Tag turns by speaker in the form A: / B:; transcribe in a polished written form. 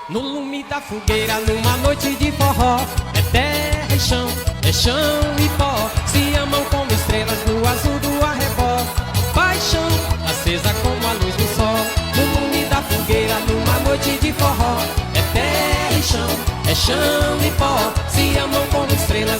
A: No lume da fogueira, numa noite de forró. É terra e chão, é chão e pó. Se amam como estrelas no azul do arrebol. Paixão, acesa como a luz do sol. No lume da fogueira, numa noite de forró. É terra e chão, é chão e pó. Se amam como estrelas